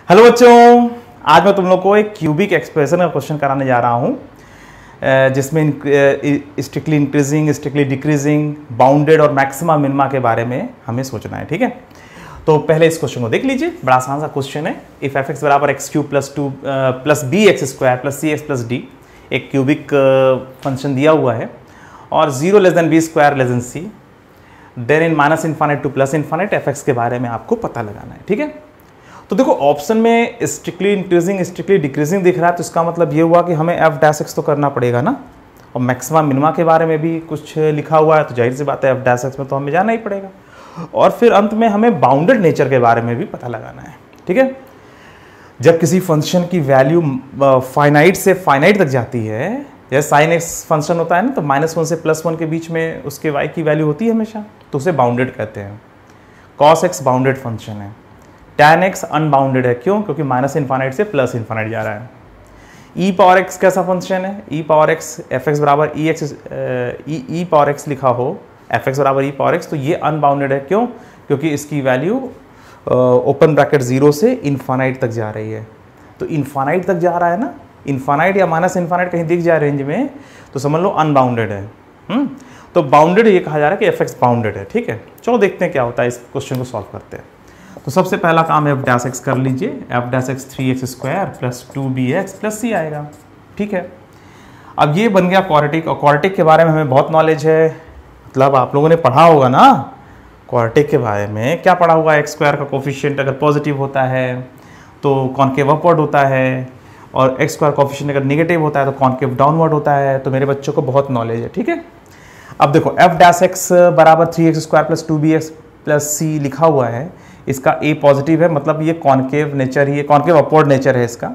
Hello बच्चों, आज मैं तुम लोग को एक क्यूबिक एक्सप्रेशन का क्वेश्चन कराने जा रहा हूँ जिसमें strictly increasing, strictly decreasing, bounded और मैक्सिमा मिनिमा के बारे में हमें सोचना है। ठीक है, तो पहले इस क्वेश्चन को देख लीजिए। बड़ा आसान सा क्वेश्चन है। इफ एफ एक्स बराबर X cube plus 2 plus B X square plus C X plus D, एक क्यूबिक फंक्शन दिया हुआ है और 0 less than B square less than C, then in minus infinite to plus infinite F X के बारे में आपको पता लगाना है। ठीक है, तो देखो ऑप्शन में स्ट्रिक्टली इंक्रीजिंग, स्ट्रिक्टली डिक्रीजिंग दिख रहा है, तो इसका मतलब ये हुआ कि हमें एफ डैश एक्स तो करना पड़ेगा ना, और मैक्सिमा मिनिमा के बारे में भी कुछ लिखा हुआ है, तो जाहिर सी बात है एफ डैश एक्स में तो हमें जाना ही पड़ेगा। और फिर अंत में हमें बाउंडेड नेचर के बारे में भी पता लगाना है। ठीक है, जब किसी फंक्शन की वैल्यू फाइनाइट से फाइनाइट तक जाती है, जैसे साइन एक्स फंक्शन होता है ना, तो -1 से +1 के बीच में उसके वाई की वैल्यू होती है हमेशा, तो उसे बाउंडेड कहते हैं। कॉस एक्स बाउंडेड फंक्शन है, tan x अनबाउंडेड है। क्यों? क्योंकि माइनस इन्फाइनाइट से प्लस इन्फाइनाइट जा रहा है। e पावर x कैसा फंक्शन है? e power x F X बराबर ई पावर x लिखा हो, एफ एक्स बराबर ई पावर x, तो ये अनबाउंडेड है। क्यों? क्योंकि इसकी वैल्यू ओपन ब्रैकेट 0 से इन्फाइनाइट तक जा रही है। तो इन्फाइनाइट तक जा रहा है ना, इन्फाइनाइट या माइनस इन्फाइनाइट कहीं दिख जाए रेंज में, तो समझ लो अनबाउंडेड है। तो बाउंडेड ये कहा जा रहा है कि एफ एक्स बाउंडेड है। ठीक है, चलो देखते हैं क्या होता है, इस क्वेश्चन को सॉल्व करते हैं। तो सबसे पहला काम एफ डैश एक्स कर लीजिए। F dash X 3x square plus 2bx प्लस सी आएगा। ठीक है, अब ये बन गया क्वाड्रेटिक, और क्वाड्रेटिक के बारे में हमें बहुत नॉलेज है, मतलब आप लोगों ने पढ़ा होगा ना क्वाड्रेटिक के बारे में। क्या पढ़ा हुआ है? एक्स स्क्वायर का कोफिशिएंट अगर पॉजिटिव होता है तो कॉनकेव अपवर्ड होता है, और एक्स स्क्वायर कोफिशिएंट अगर निगेटिव होता है तो कॉनकेव डाउनवर्ड होता है। तो मेरे बच्चों को बहुत नॉलेज है। ठीक है, अब देखो एफ डैश एक्स बराबर 3x स्क्वायर प्लस 2bx प्लस सी लिखा हुआ है, इसका ए पॉजिटिव है, मतलब ये कॉनकेव नेचर ही है, कॉनकेव अपवर्ड नेचर है इसका।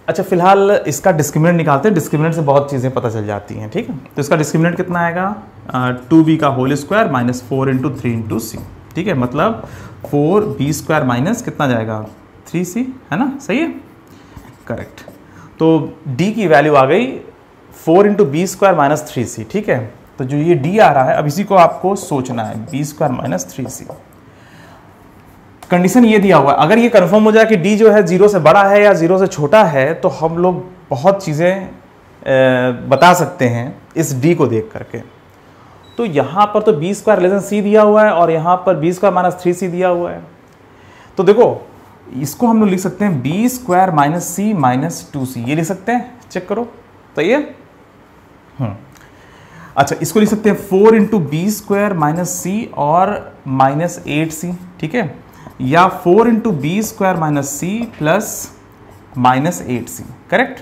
अच्छा, फिलहाल इसका डिस्क्रिमिनेंट निकालते हैं, डिस्क्रिमिनेंट से बहुत चीज़ें पता चल जाती हैं। ठीक है, तो इसका डिस्क्रिमिनेंट कितना आएगा? 2b का होल स्क्वायर माइनस 4 × 3 × c। ठीक है, मतलब 4b स्क्वायर माइनस कितना जाएगा? 3c, है ना? सही है, करेक्ट। तो d की वैल्यू आ गई 4 × b स्क्वायर माइनस 3c। ठीक है, तो जो ये d आ रहा है, अब इसी को आपको सोचना है, b square minus 3c। Condition ये दिया हुआ है, अगर ये कंफर्म हो जाए कि d जो है 0 से बड़ा है या 0 से छोटा है, तो हम लोग बहुत चीज़ें बता सकते हैं इस d को देख करके। तो यहाँ पर तो b square less then c दिया हुआ है, और यहाँ पर b स्क्वायर माइनस 3c दिया हुआ है। तो देखो इसको हम लोग लिख सकते हैं b square minus c minus 2c, ये लिख सकते हैं, चेक करो, सही है। अच्छा, इसको लिख सकते हैं 4 × b स्क्वायर माइनस c और माइनस 8c। ठीक है, या 4 × b square minus c plus minus 8c, correct,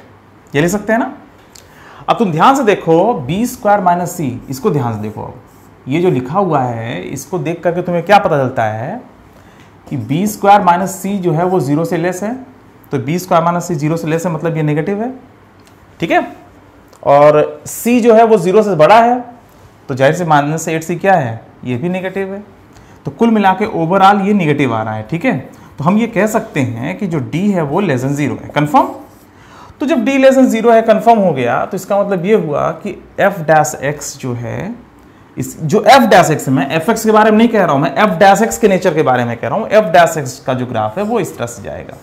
ये ले सकते हैं ना। अब तुम ध्यान से देखो b स्क्वायर माइनस c, इसको ध्यान से देखो। अब ये जो लिखा हुआ है, इसको देख करके तुम्हें क्या पता चलता है कि b स्क्वायर माइनस c जो है वो 0 से लेस है, तो b स्क्वायर माइनस c 0 से लेस है, मतलब ये नेगेटिव है। ठीक है, और c जो है वो 0 से बड़ा है, तो जाहिर से माइनस 8c क्या है? ये भी नेगेटिव है। तो कुल मिला के ओवरऑल ये नेगेटिव आ रहा है। ठीक है, तो हम ये कह सकते हैं कि जो d है वो लेस देन 0 है, कंफर्म। तो जब d लेस देन 0 है, कंफर्म हो गया, तो इसका मतलब ये हुआ कि f डैश x जो है, इस जो f डैश x है, मैं f x के बारे में नहीं कह रहा हूं, मैं f डैश x के नेचर के बारे में कह रहा हूं। f डैश x का जो ग्राफ है वो इस तरह से जाएगा,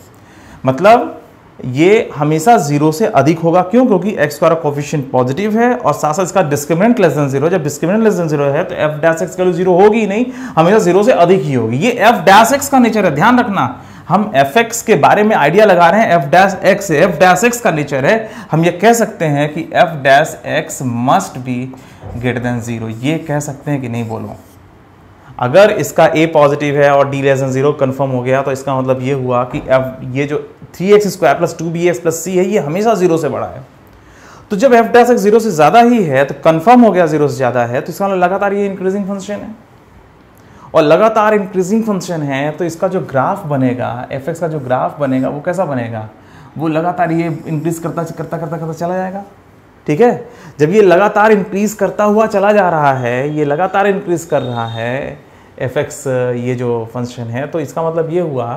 मतलब ये हमेशा 0 से अधिक होगा। क्यों? क्योंकि x स्क्वायर कोफिशिएंट पॉजिटिव है, और साथ साथ इसका डिस्क्रिमिनेंट लेस देन 0। जब डिस्क्रिमिनेंट लेस देन 0 है तो f डैश x का 0 होगी ही नहीं, हमेशा 0 से अधिक ही होगी। ये f डैश x का नेचर है, ध्यान रखना। हम f x के बारे में आइडिया लगा रहे हैं, f डैश x है, f डैश x का नेचर है। हम ये कह सकते हैं कि f dash x must be greater than 0, ये कह सकते हैं कि नहीं? बोलो, अगर इसका a पॉजिटिव है और d लेस देन 0 कंफर्म हो गया, तो इसका मतलब ये हुआ कि ये जो 3x square plus 2bx plus c है, ये हमेशा 0 से बड़ा है। तो जब f डैश x 0 से ज़्यादा ही है, तो कंफर्म हो गया 0 से ज़्यादा है, तो इसका मतलब लगातार ये इंक्रीजिंग फंक्शन है, और लगातार इंक्रीजिंग फंक्शन है, तो इसका जो ग्राफ बनेगा, एफ एक्स का जो ग्राफ बनेगा, वो कैसा बनेगा? वो लगातार ये इंक्रीज करता चला जाएगा। ठीक है, जब ये लगातार इंक्रीज करता हुआ चला जा रहा है, ये लगातार इंक्रीज कर रहा है एफ एक्स ये जो फंक्शन है, तो इसका मतलब ये हुआ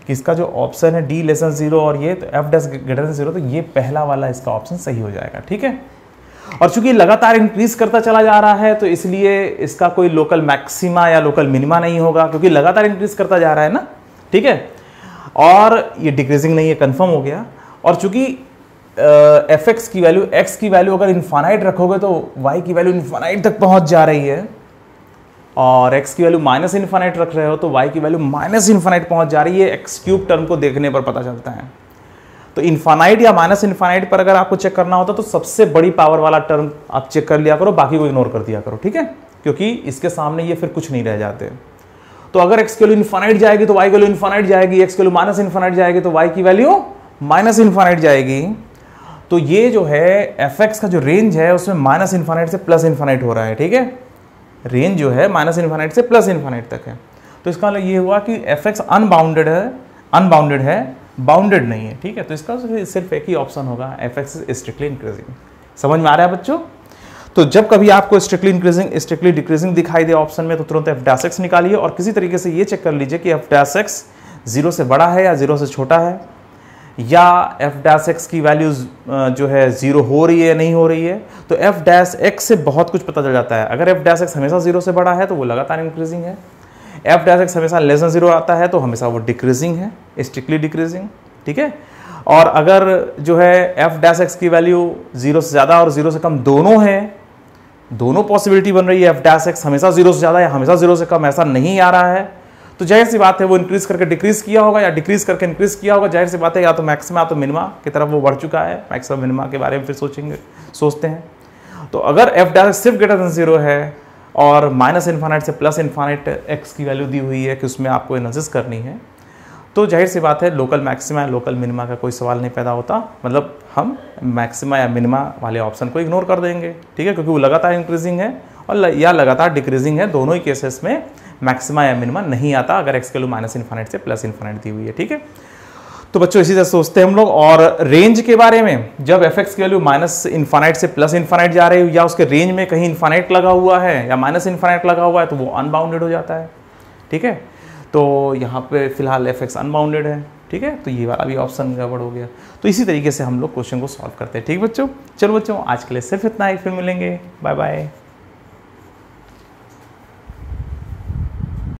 कि इसका जो ऑप्शन है d लेस देन 0 और ये तो f डैश ग्रेटर देन 0, तो ये पहला वाला इसका ऑप्शन सही हो जाएगा। ठीक है, और चूंकि लगातार इंक्रीज करता चला जा रहा है, तो इसलिए इसका कोई लोकल मैक्सिमा या लोकल मिनिमा नहीं होगा, क्योंकि लगातार इंक्रीज करता जा रहा है ना। ठीक है, और ये डिक्रीजिंग नहीं है, कंफर्म हो गया। और चूंकि एफ एक्स की वैल्यू, एक्स की वैल्यू अगर इन्फानाइट रखोगे तो वाई की वैल्यू इन्फानाइट तक पहुंच जा रही है, और एक्स की वैल्यू माइनस इन्फानाइट रख रहे हो तो वाई की वैल्यू माइनस इन्फानाइट पहुंच जा रही है। एक्स क्यूब टर्म को देखने पर पता चलता है। तो इन्फानाइट या माइनस इन्फानाइट पर अगर आपको चेक करना होता तो सबसे बड़ी पावर वाला टर्म आप चेक कर लिया करो, बाकी को इग्नोर कर दिया करो, ठीक है, क्योंकि इसके सामने ये फिर कुछ नहीं रह जाते। तो अगर एक्स की वैल्यू इन्फानाइट जाएगी तो वाई की वैल्यू इन्फानाइट जाएगी, एक्स की वैल्यू माइनस इन्फानाइट जाएगी तो वाई की वैल्यू माइनस इन्फानाइट जाएगी। तो ये जो है एफ एक्स का जो रेंज है उसमें माइनस इन्फानाइट से प्लस इन्फानाइट हो रहा है, ठीक है। रेंज जो है माइनस इन्फानाइट से प्लस इन्फानाइट तक है। तो इसका मतलब ये हुआ कि एफ एक्स अनबाउंडेड है, बाउंडेड नहीं है, ठीक है। तो इसका सिर्फ एक ही ऑप्शन होगा, एफ एक्स स्ट्रिक्टली इंक्रीजिंग। समझ में आ रहा है बच्चों? तो जब कभी आपको स्ट्रिक्टली इंक्रीजिंग, स्ट्रिक्टली डिक्रीजिंग दिखाई दे ऑप्शन में तो तुरंत एफ डैश एक्स निकालिए, और किसी तरीके से ये चेक कर लीजिए कि एफ डैश एक्स 0 से बड़ा है या 0 से छोटा है, या एफ डैश एक्स की वैल्यूज जो है 0 हो रही है नहीं हो रही है। तो एफ डैश एक्स से बहुत कुछ पता चल जाता है। अगर एफ डैश एक्स हमेशा 0 से बड़ा है तो वो लगातार इंक्रीजिंग है। एफ डैश एक्स हमेशा लेस देन 0 आता है तो हमेशा वो डिक्रीजिंग है, स्ट्रिक्टली डिक्रीजिंग, ठीक है। और अगर जो है एफ डैश एक्स की वैल्यू 0 से ज़्यादा और 0 से कम दोनों है, दोनों पॉसिबिलिटी बन रही है, एफ डैश एक्स हमेशा 0 से ज़्यादा या हमेशा 0 से कम ऐसा नहीं आ रहा है, तो जाहिर सी बात है वो इंक्रीज करके डिक्रीज किया होगा या डिक्रीज करके इंक्रीज किया होगा। जाहिर सी बात है या तो मैक्सिमा या तो मिनिमा की तरफ वो बढ़ चुका है। मैक्सिमम मिनिमा के बारे में फिर सोचते हैं। तो अगर एफ डैश एक्स सिर्फ ग्रेटर देन 0 है और माइनस इन्फानाइट से प्लस इन्फानाइट एक्स की वैल्यू दी हुई है कि उसमें आपको एनालिसिस करनी है, तो जाहिर सी बात है लोकल मैक्सिमा या लोकल मिनिमा का कोई सवाल नहीं पैदा होता। मतलब हम मैक्सिमा या मिनिमा वाले ऑप्शन को इग्नोर कर देंगे, ठीक है, क्योंकि वो लगातार इंक्रीजिंग है और या लगातार डिक्रीजिंग है। दोनों ही केसेस में मैक्सिमा या मिनिमा नहीं आता अगर एक्स की वैल्यू माइनस इन्फानाइट से प्लस इन्फानाइट दी हुई है, ठीक है। तो बच्चों इसी तरह सोचते हैं हम लोग। और रेंज के बारे में, जब एफ एक्स की वैल्यू माइनस इन्फानाइट से प्लस इन्फानाइट जा रही है या उसके रेंज में कहीं इन्फानाइट लगा हुआ है या माइनस इन्फानाइट लगा हुआ है तो वो अनबाउंडेड हो जाता है, ठीक है। तो यहाँ पे फिलहाल एफ एक्स अनबाउंडेड है, ठीक है। तो ये वाला भी ऑप्शन गड़बड़ हो गया। तो इसी तरीके से हम लोग क्वेश्चन को सॉल्व करते हैं, ठीक बच्चों। चलो बच्चों आज के लिए सिर्फ इतना ही, फिर मिलेंगे, बाय बाय।